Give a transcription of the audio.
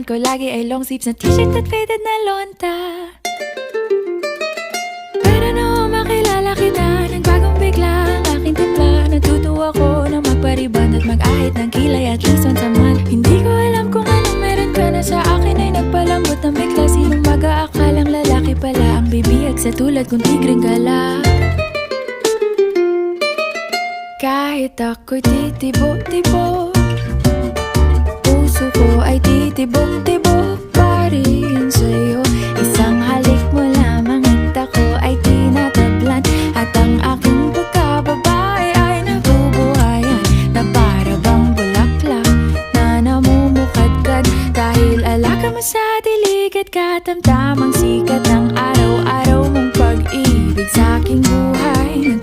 ko lagi ay long sleeves na t-shirt at faded na lonta. Pero noong makilala kita, nagbagong bigla ang aking timpla. Natutuwa ko na magpariban at mag-ahit ng kilay at least once a month. Hindi ko alam kung anong meron ka na sa akin ay nagpalambot ng bigla. Sinong mag-aakalang lalaki pala ang bibiyag sa tulad kong tigreng gala. Kahit ako'y titibo-tibo, puso ko ay titibok-tibok pa rin sa'yo. Isang halik mo lamang at ako ay tinatablan, at ang aking pagkababae ay nabubuhayan na para bang bulaklak na namumukadkad. Dahil alaga mo sa dilig at katamtamang sikat ng araw-araw mong pag-ibig sa aking buhay.